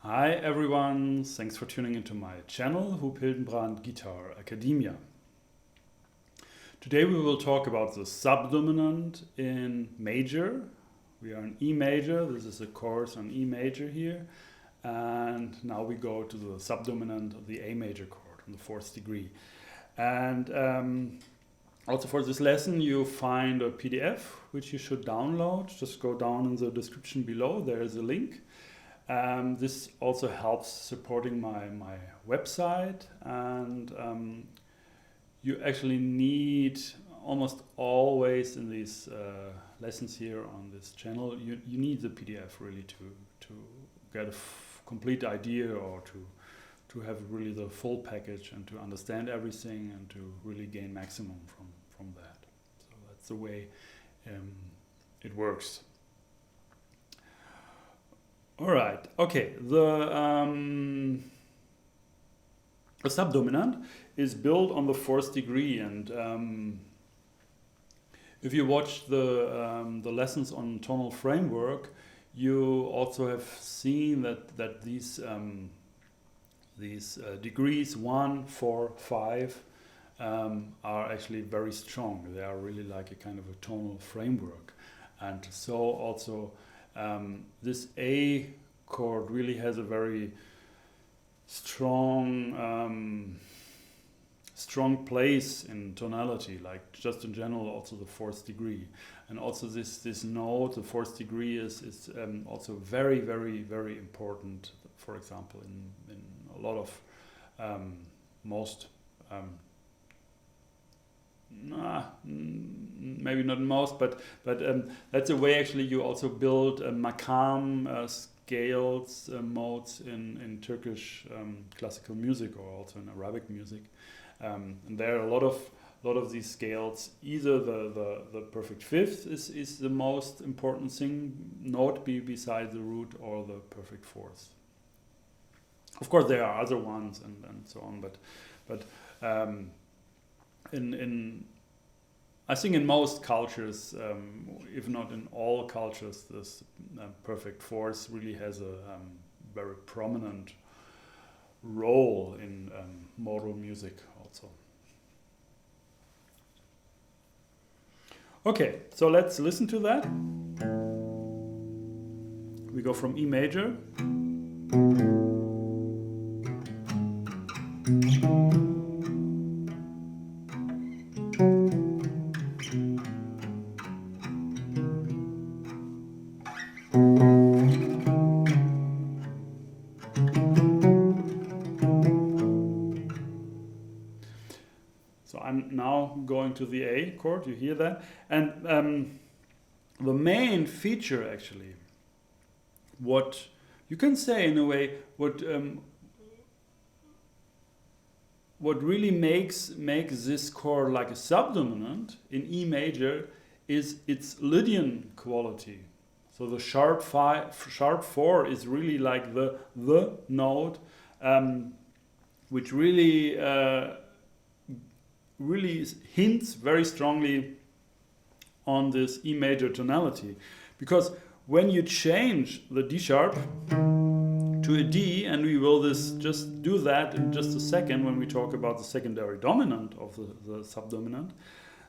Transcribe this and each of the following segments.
Hi everyone, thanks for tuning into my channel, Huub Hildenbrand Guitar Academia. Today we will talk about the subdominant in major. We are in E major, this is a course on E major here. And now we go to the subdominant of the A major chord on the 4th degree. And also for this lesson you find a PDF which you should download. Just go down in the description below, there is a link. This also helps supporting my website, and you actually need almost always in these lessons here on this channel, you need the PDF really to get a complete idea, or to have really the full package and to understand everything and to really gain maximum from that. So that's the way it works. All right, okay, the subdominant is built on the 4th degree, and if you watch the lessons on tonal framework, you also have seen that these degrees 1, 4, 5 are actually very strong. They are really like a kind of a tonal framework, and so also this A chord really has a very strong place in tonality, like just in general also the 4th degree. And also this note, the 4th degree is also very, very, very important, for example, in a lot of most maybe not most, but that's a way actually you also build Maqam scales, modes in Turkish classical music, or also in Arabic music. And there are a lot of these scales. Either the perfect fifth is the most important note beside the root, or the perfect fourth. Of course, there are other ones and so on, but I think in most cultures, if not in all cultures, this perfect fourth really has a very prominent role in modal music also. Okay, so let's listen to that. We go from E major. So I'm now going to the A chord, you hear that? And the main feature actually, what you can say in a way, what really makes this chord like a subdominant in E major is its Lydian quality. So the sharp 4 is really like the note, which really hints very strongly on this E major tonality. Because when you change the D sharp to a D, and we will just do that in just a second when we talk about the secondary dominant of the subdominant,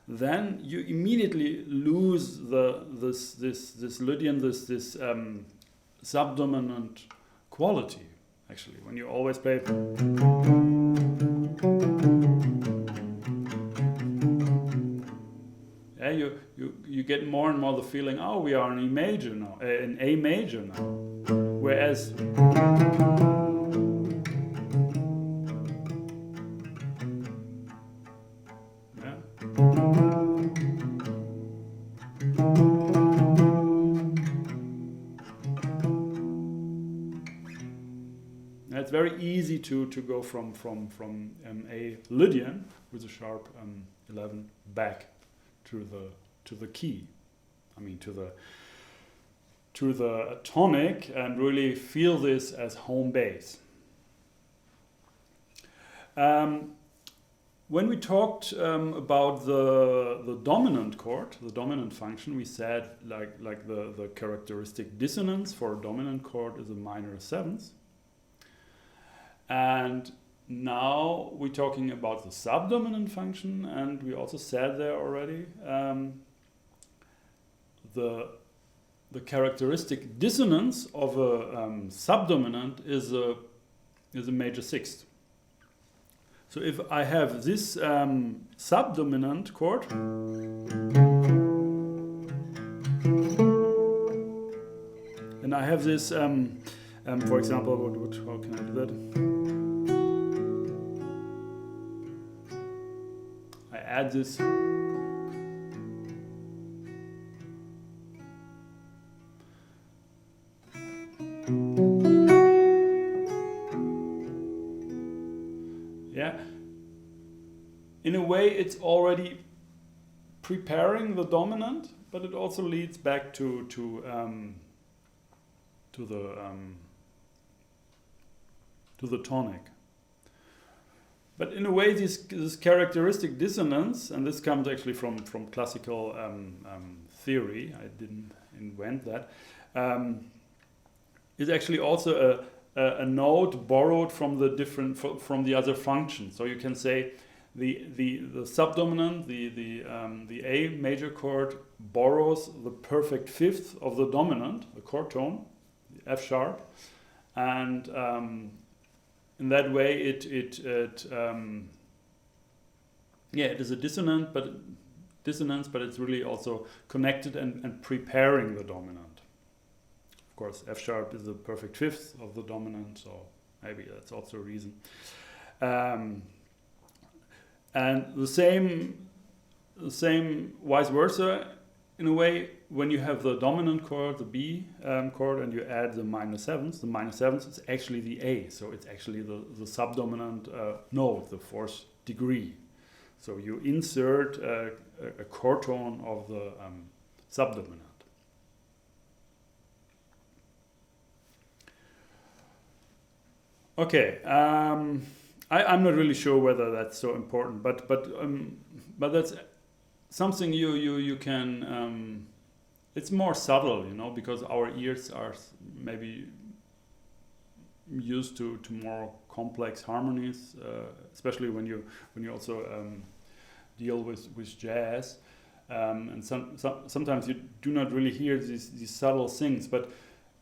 then you immediately lose this Lydian, this subdominant quality. Actually, when you always play, yeah, you get more and more the feeling, oh, we are in E major now, in A major now, whereas it's very easy to go from a Lydian with a sharp 11 back to the key. I mean to the tonic, and really feel this as home base. When we talked about the dominant chord, the dominant function, we said like the characteristic dissonance for a dominant chord is a minor seventh. And now we're talking about the subdominant function, and we also said there already the characteristic dissonance of a subdominant is a major sixth. So if I have this subdominant chord, and I have this, for example, how can I do that? I add this. Yeah. In a way, it's already preparing the dominant, but it also leads back to the tonic. But in a way, this characteristic dissonance, and this comes actually from classical theory, I didn't invent that, is actually also a note borrowed from the other function. So you can say the subdominant, the A major chord, borrows the perfect fifth of the dominant, the chord tone, the F sharp, and in that way it is a dissonance, but it's really also connected and preparing the dominant. Of course, F sharp is the perfect fifth of the dominant, so maybe that's also a reason. And the same vice versa, in a way, when you have the dominant chord, the B chord, and you add the minor seventh is actually the A, so it's actually the subdominant note, the fourth degree. So you insert a chord tone of the subdominant. Okay, I'm not really sure whether that's so important, but that's something you can. It's more subtle, because our ears are maybe used to more complex harmonies, especially when you also deal with jazz, and sometimes you do not really hear these subtle things, but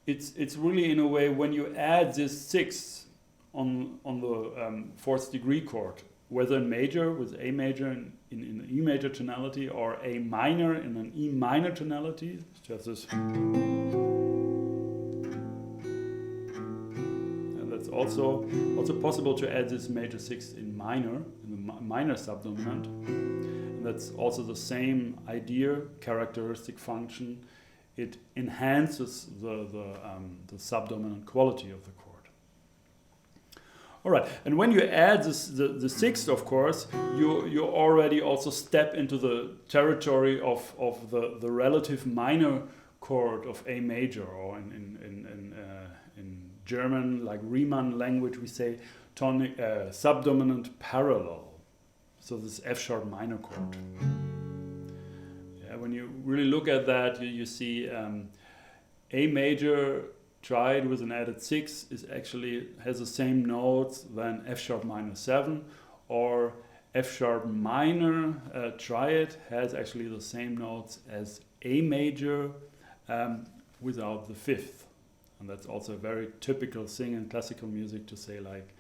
it's really, in a way, when you add this sixth on the fourth degree chord, whether in major with A major in an E major tonality, or A minor in an E minor tonality, just this, and that's also possible to add this major sixth in the minor subdominant, and that's also the same idea, characteristic function. It enhances the subdominant quality of the chord. All right, and when you add the sixth, of course, you already also step into the territory of the relative minor chord of A major, or in German, like Riemann language, we say tonic subdominant parallel. So this F sharp minor chord. Yeah, when you really look at that, you see A major triad with an added six has the same notes than F sharp minor 7, or F sharp minor triad has actually the same notes as A major without the fifth, and that's also a very typical thing in classical music to say like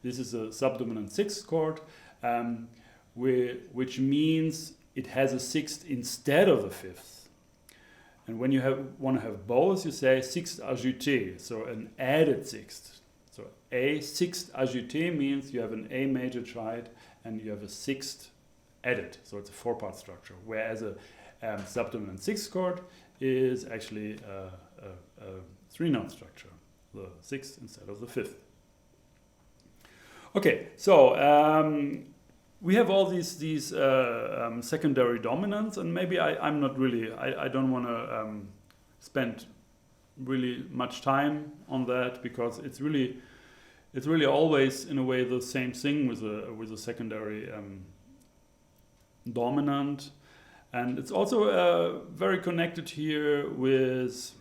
this is a subdominant sixth chord, which means it has a sixth instead of the fifth. And when you want to have both, you say sixth ajouté, so an added sixth. So a sixth ajouté means you have an A major triad and you have a sixth added, so it's a four-part structure. Whereas a subdominant sixth chord is actually a three-note structure, the sixth instead of the fifth. Okay, so we have all these secondary dominants, and maybe I'm not really, I don't want to spend really much time on that, because it's really always, in a way, the same thing with a secondary dominant, and it's also very connected here with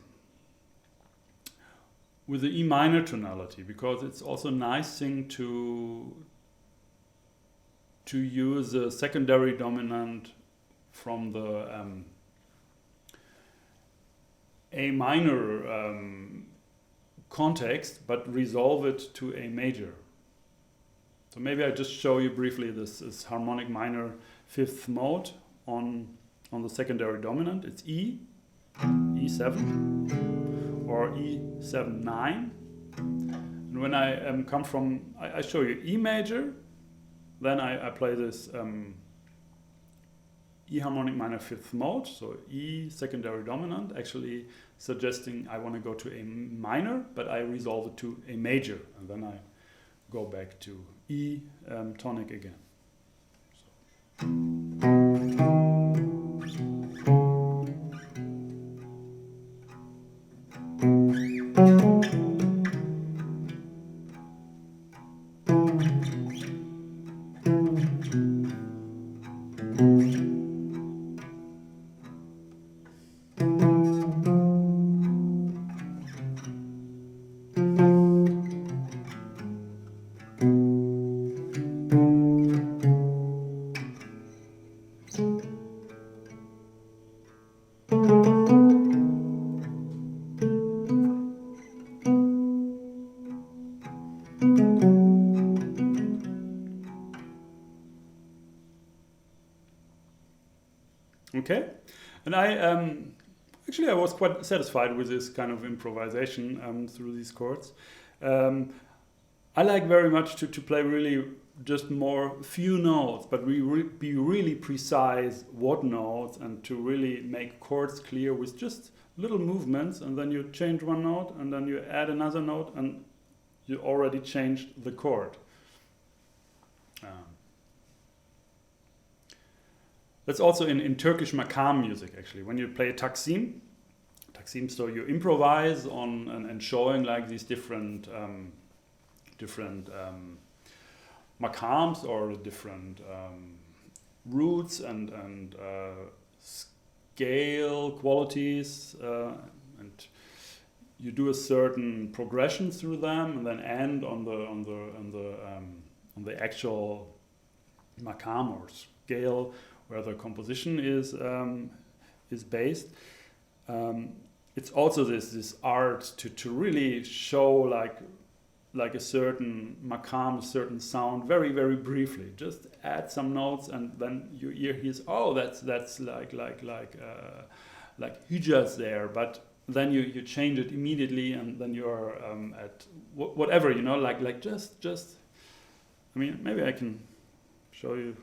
with the E minor tonality, because it's also a nice thing to use a secondary dominant from the A minor context, but resolve it to A major. So maybe I just show you briefly this harmonic minor fifth mode on the secondary dominant. It's E, E7, or E7-9. And when I come from, I show you E major, then I play this E harmonic minor fifth mode, so E secondary dominant, actually suggesting I want to go to A minor, but I resolve it to A major, and then I go back to E tonic again. Okay, and actually I was quite satisfied with this kind of improvisation through these chords. I like very much to play really just more few notes, but be really precise what notes, and to really make chords clear with just little movements, and then you change one note and then you add another note and you already changed the chord. That's also in Turkish Maqam music, actually. When you play a taksim, so you improvise on and showing like these different maqams, or different roots and scale qualities, and you do a certain progression through them, and then end on the actual maqam or scale where the composition is based. It's also this art to really show like a certain maqam, a certain sound, very very briefly. Just add some notes, and then your ear hears, oh, that's like Hijaz there, but then you change it immediately, and then you're at whatever, you know, like just. I mean, maybe I can show you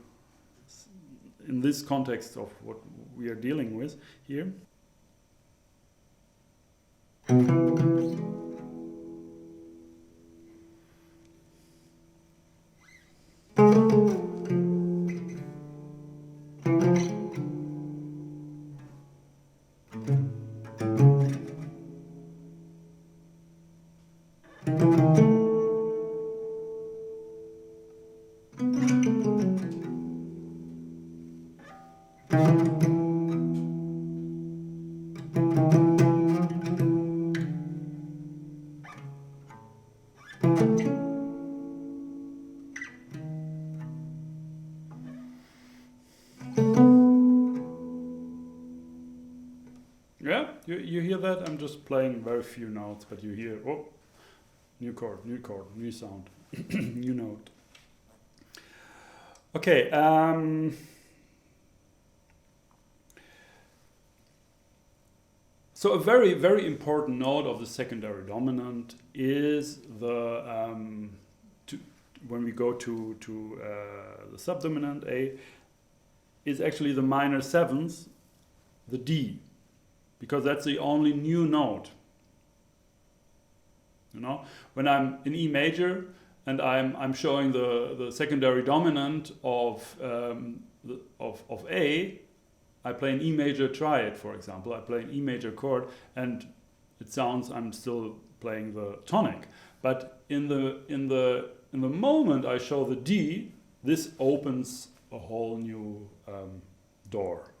in this context of what we are dealing with here. Yeah, you hear that? I'm just playing very few notes, but you hear, oh, new chord, new sound, new note. Okay. So a very, very important note of the secondary dominant is the when we go to the subdominant A, is actually the minor seventh, the D, because that's the only new note. You know, when I'm in E major and I'm showing the secondary dominant of A, I play an E major triad, for example. I play an E major chord, and it sounds I'm still playing the tonic. But in the moment I show the D, this opens a whole new door.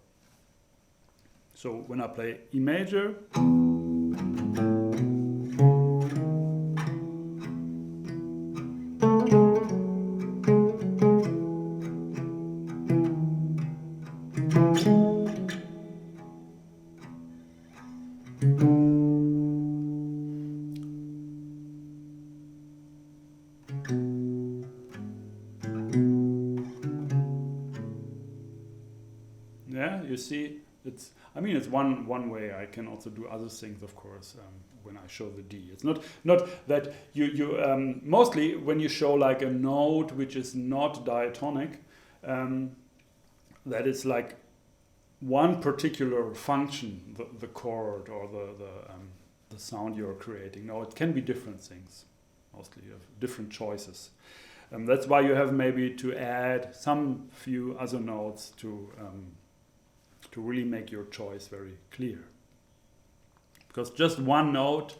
So when I play E major, you see, it's one way. I can also do other things, of course, when I show the D. It's not that you mostly when you show like a note which is not diatonic, that is like one particular function, the chord or the sound you're creating. No, it can be different things. Mostly you have different choices. That's why you have maybe to add some few other notes to really make your choice very clear. Because just one note,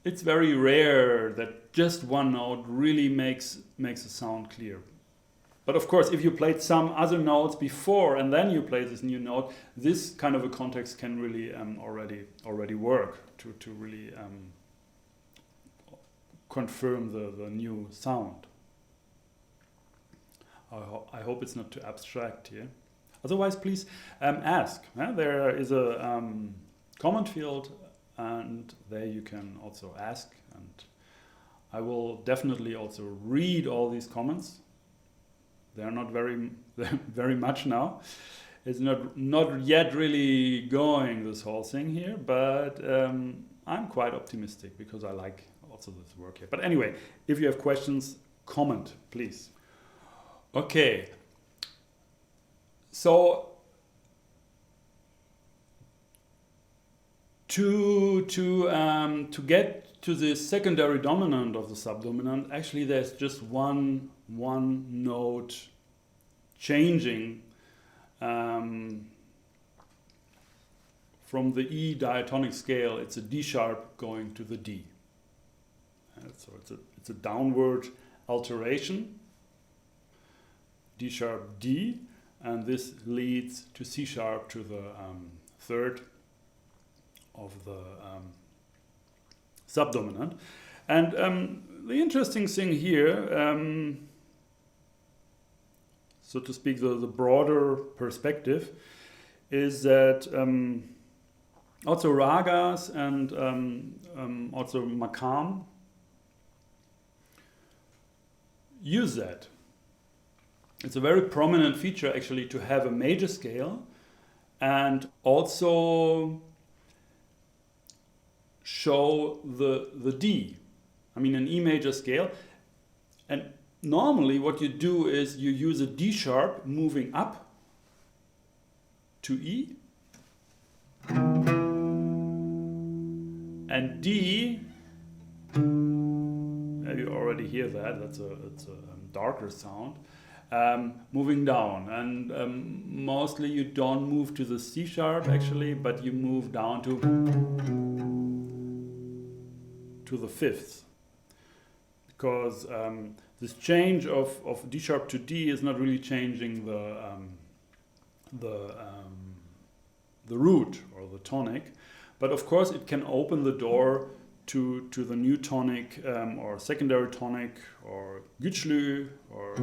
it's very rare that just one note really makes a sound clear. But of course, if you played some other notes before and then you play this new note, this kind of a context can really already work to really confirm the new sound. I hope it's not too abstract here. Otherwise, please ask. There is a comment field, and there you can also ask. And I will definitely also read all these comments. They are not very much now. It's not yet really going, this whole thing here, but I'm quite optimistic because I like also this work here. But anyway, if you have questions, comment, please. Okay. So to get to the secondary dominant of the subdominant, actually there's just one note changing from the E diatonic scale. It's a D sharp going to the D. So it's a downward alteration, D sharp D, and this leads to C sharp to the third of the subdominant. And the interesting thing here, so to speak, the broader perspective, is that also ragas and also Maqam use that. It's a very prominent feature actually to have a major scale and also show the D. I mean, an E major scale. And normally what you do is you use a D sharp moving up to E. And D, you already hear that, it's a darker sound, moving down. And mostly you don't move to the C sharp actually, but you move down to the fifth. Because this change of D sharp to D is not really changing the root or the tonic, but of course it can open the door to the new tonic or secondary tonic or güçlü or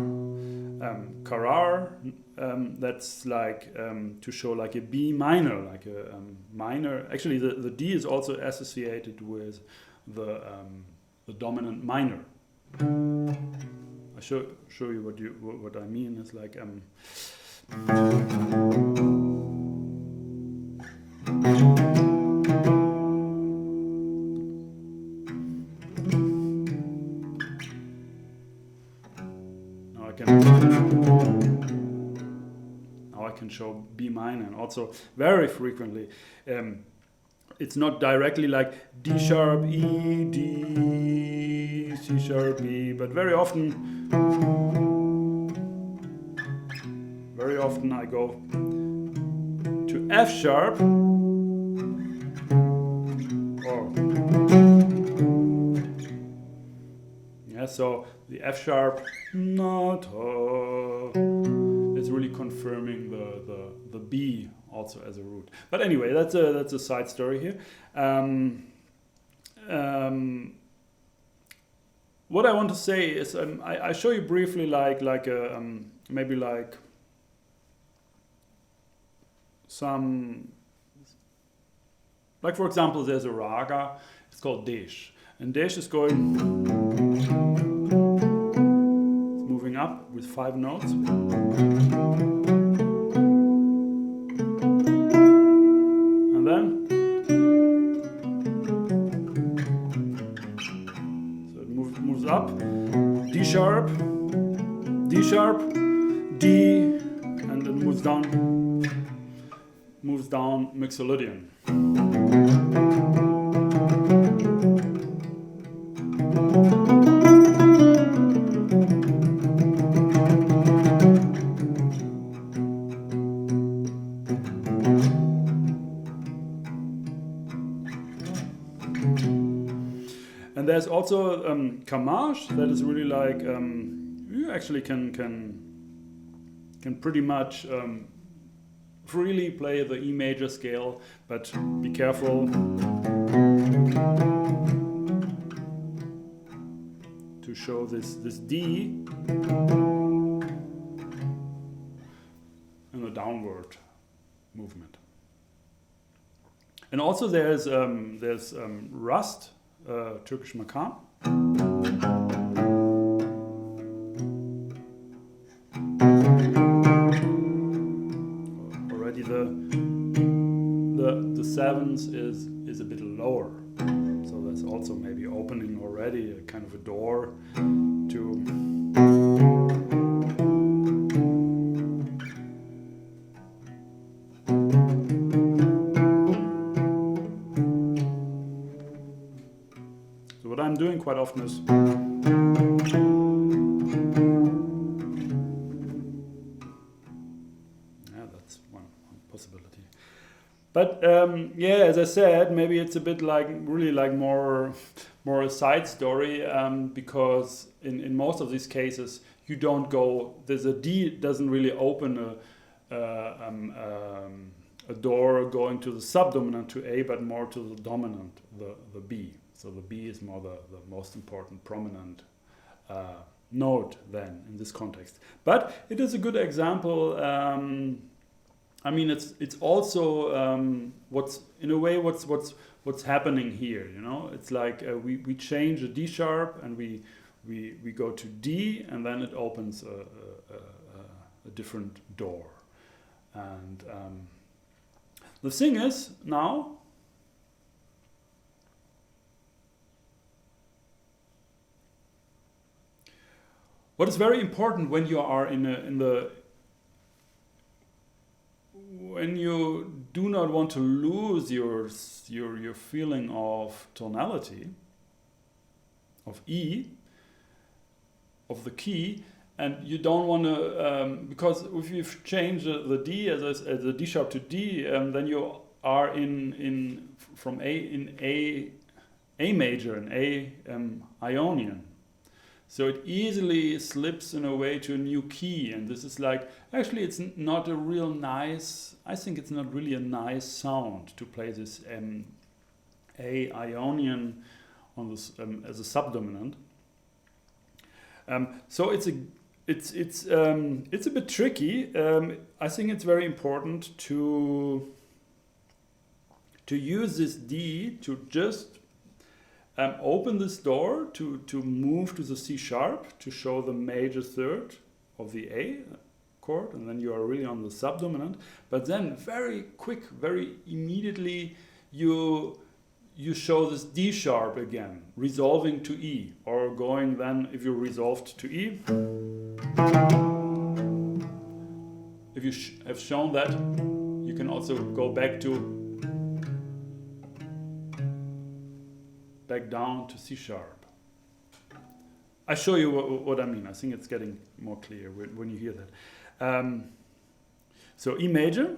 karar. That's like to show like a B minor, like a minor. Actually, the D is also associated with the dominant minor. I show you what I mean. It's like now I can show B minor, and also very frequently it's not directly like D sharp E, D, C sharp E, but very often I go to F sharp or so the F sharp not is really confirming the B also as a root. But anyway, that's a side story here. What I want to say is I show you briefly like a maybe like some, like for example, there's a raga. It's called Desh, and Desh is going, it's moving up with 5 notes. up, D sharp, D sharp, D, and it moves down Mixolydian. And there's also Khammaj that is really like you actually can pretty much freely play the E major scale, but be careful to show this D in a downward movement. And also there's Rast, Turkish Maqam. Already the seventh is a bit lower, so that's also maybe opening already a kind of a door to what I'm doing quite often is that's one possibility. But yeah, as I said, maybe it's a bit like really like more a side story because in most of these cases you don't go. There's a D doesn't really open a door going to the subdominant to A, but more to the dominant, the B. So the B is more the most important, prominent note then in this context. But it is a good example. I mean, it's also what's in a way what's happening here. You know, it's like we change a D sharp and we go to D, and then it opens a different door. And the thing is now. What is very important when you are when you do not want to lose your feeling of tonality, of E, of the key, and you don't want to because if you've changed the D as the D sharp to D, then you are from A major in A Ionian. So it easily slips in a way to a new key, and this is like, actually it's not a real nice, I think it's not really a nice sound to play this A Ionian on this as a subdominant. So it's a bit tricky. I think it's very important to use this D to just open this door to move to the C sharp to show the major third of the A chord, and then you are really on the subdominant. But then very quick, very immediately you show this D sharp again, resolving to E, or going then, if you resolved to E, if you have shown that, you can also go back down to C sharp. I show you what I mean. I think it's getting more clear when you hear that. So E major.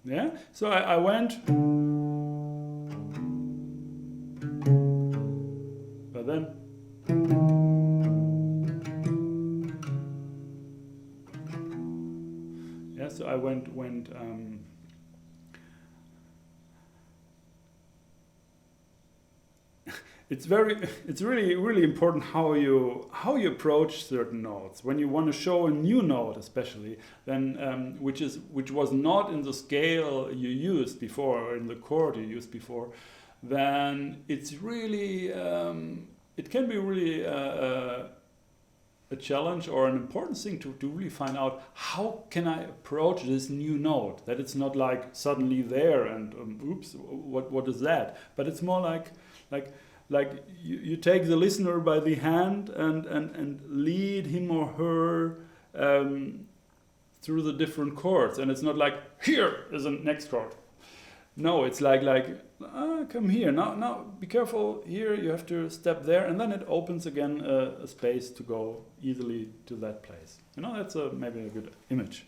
Yeah, so I went, but then yeah, so I went it's really important how you approach certain notes. When you want to show a new note, especially, then which was not in the scale you used before or in the chord you used before, then it's really it can be really a challenge or an important thing to really find out how can I approach this new note, that it's not like suddenly there and oops, what is that, but it's more like you take the listener by the hand and lead him or her through the different chords, and it's not like here is the next chord. No, it's like come here, now be careful here, you have to step there, and then it opens again a space to go easily to that place. That's maybe a good image.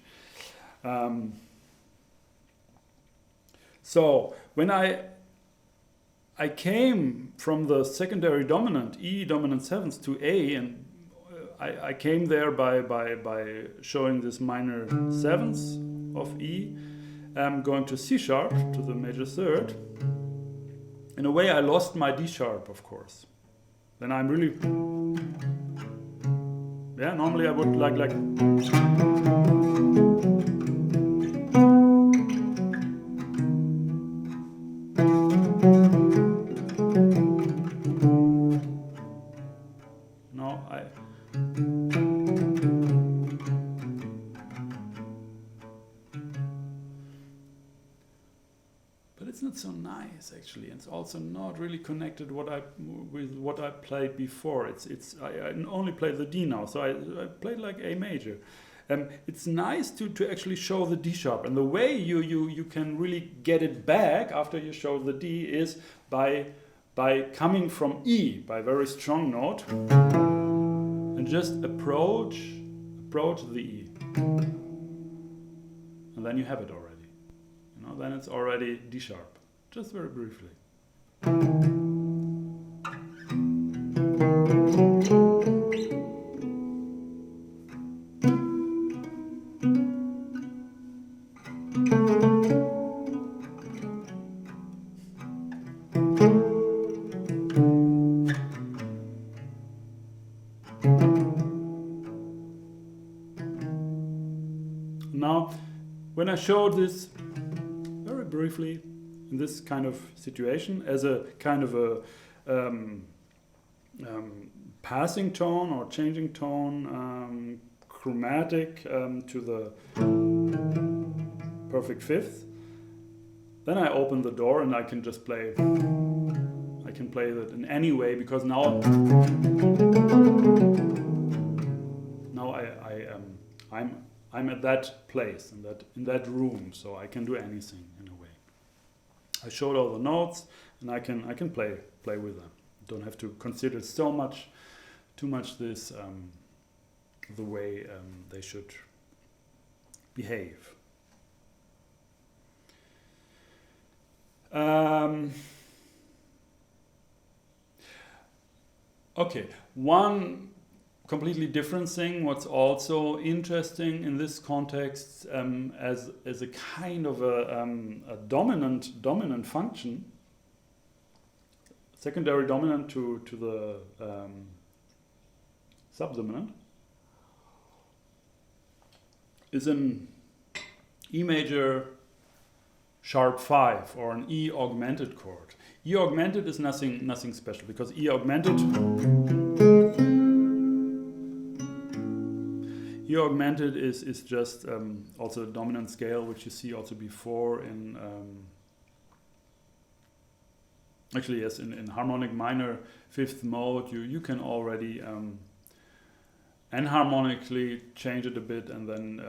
So when I came from the secondary dominant, E dominant seventh, to A, and I came there by showing this minor sevenths of E, going to C sharp, to the major third. In a way, I lost my D sharp, of course. Then I'm really, normally I would like. So nice, actually. It's also not really connected with what I played before. I only play the D now, so I played like A major. It's nice to actually show the D sharp, and the way you can really get it back after you show the D is by coming from E, by a very strong note, and just approach the E, and then you have it already. Then it's already D sharp. Just very briefly. Now, when I showed this very briefly, in this kind of situation, as a kind of a passing tone or changing tone, chromatic to the perfect fifth, then I open the door and I can just play. I can play that in any way, because now I'm at that place, in that room, so I can do anything in a way. I showed all the notes, and I can play with them. Don't have to consider too much this the way they should behave. Okay, one completely different thing. What's also interesting in this context, as a kind of a dominant function, secondary dominant to the subdominant, is an E major sharp 5 or an E augmented chord. E augmented is nothing special, because E augmented is just also a dominant scale, which you see also before in actually yes, in harmonic minor fifth mode you can already enharmonically change it a bit, and then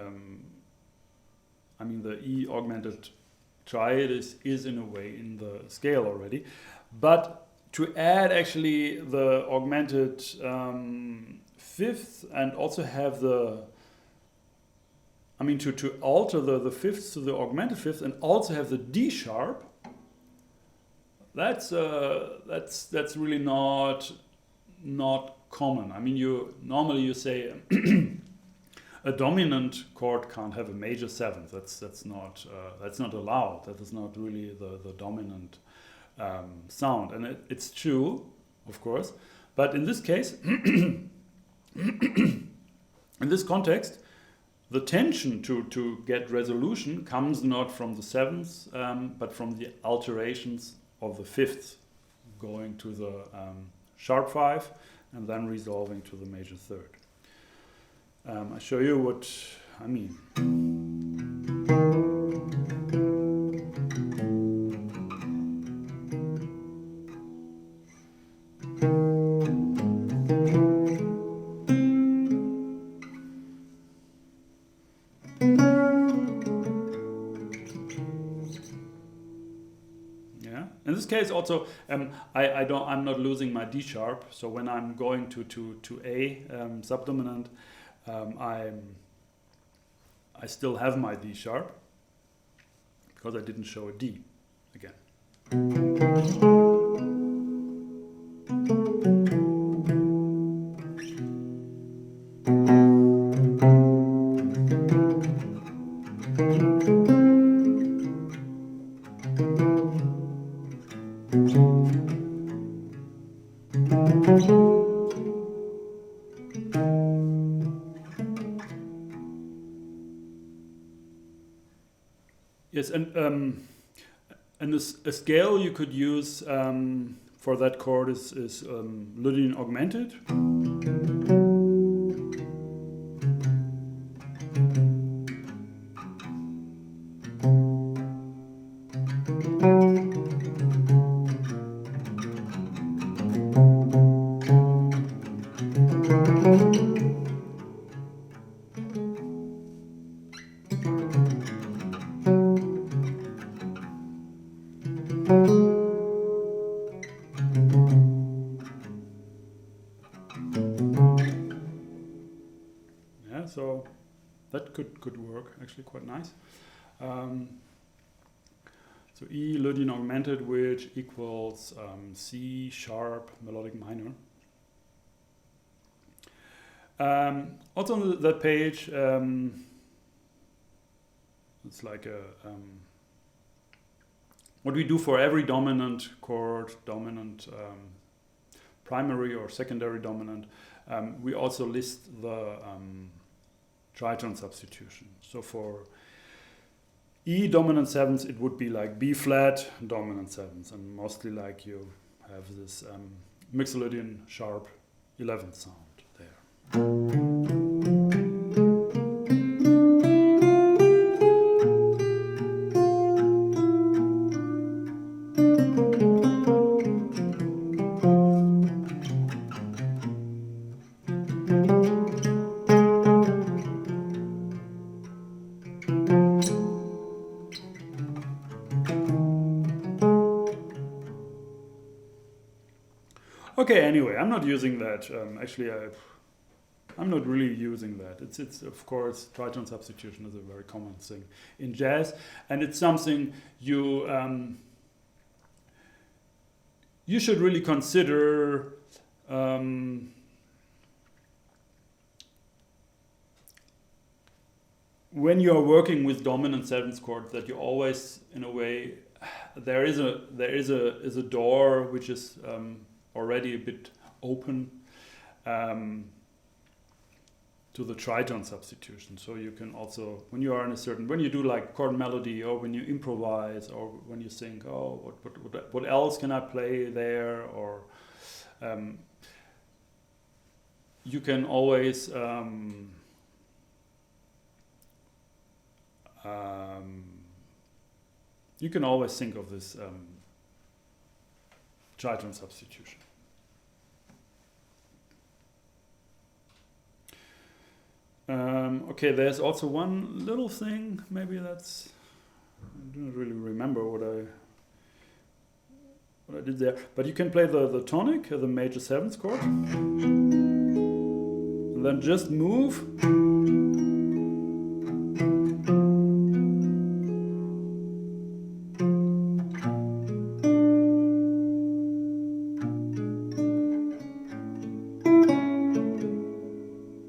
I mean the E augmented triad is in a way in the scale already, but to add actually the augmented fifth and also have the, I mean to alter the fifths to the augmented fifth and also have the D sharp, that's really not common. I mean, you say a dominant chord can't have a major seventh. That's not allowed. That is not really the dominant sound. And it's true, of course. But in this case, in this context, the tension to get resolution comes not from the sevenths, but from the alterations of the fifths, going to the sharp 5 and then resolving to the major third. I show you what I mean. In this case, also, I'm not losing my D sharp. So when I'm going to A subdominant, I still have my D sharp because I didn't show a D again. Yes, and a scale you could use for that chord is Lydian augmented. So that could work actually quite nice. So E Lydian augmented, which equals C sharp melodic minor. Also on that page, it's like a what we do for every dominant chord, dominant primary or secondary dominant. We also list the tritone substitution. So for E dominant sevenths, it would be like B flat dominant sevenths, and mostly like you have this Mixolydian sharp 11th sound there. Okay, anyway, I'm not using that. Actually, I'm not really using that. It's of course, tritone substitution is a very common thing in jazz, and it's something you should really consider when you are working with dominant seventh chords, that you always, in a way, there is a door which is already a bit open to the tritone substitution. So you can also, when you are in when you do like chord melody, or when you improvise, or when you think, oh, what else can I play there, or you can always think of this tritone substitution. Okay, there's also one little thing. Maybe that's, I don't really remember what I did there. But you can play the tonic, the major seventh chord, and then just move.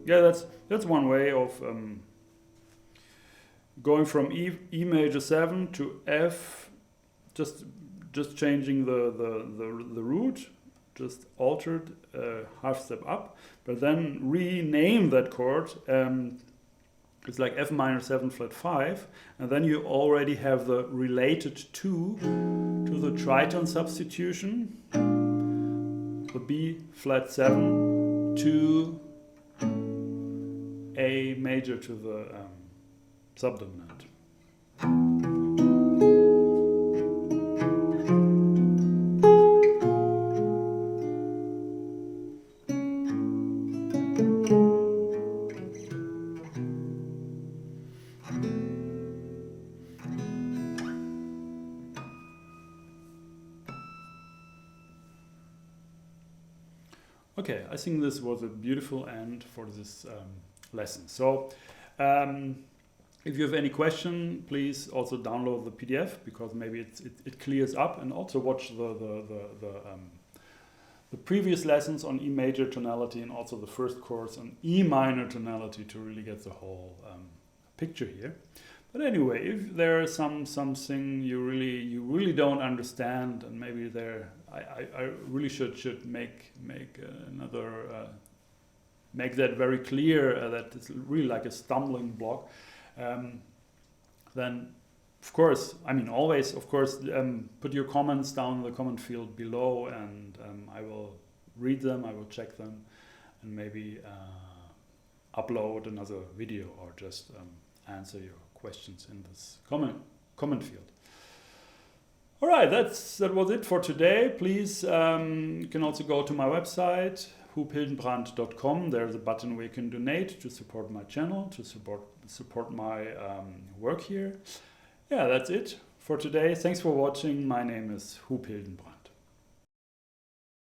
Yeah, that's one way of going from E major 7 to F, just changing the root, just altered half step up, but then rename that chord. It's like F minor 7 flat 5, and then you already have the related to the tritone substitution, the B flat 7 to A major to the subdominant. Okay, I think this was a beautiful end for this lesson. So if you have any question, please also download the PDF, because maybe it clears up, and also watch the previous lessons on E major tonality and also the first course on E minor tonality to really get the whole picture here. But anyway, if there is something you really don't understand, and maybe I really should make that very clear, that it's really like a stumbling block, then of course, I mean, always, of course, put your comments down in the comment field below, and I will read them, I will check them, and maybe upload another video, or just answer your questions in this comment field. All right, that was it for today. Please, you can also go to my website, hoophildenbrand.com. There's a button where you can donate to support my channel, to support my work here. Yeah, that's it for today. Thanks for watching. My name is Hoop Hildenbrand.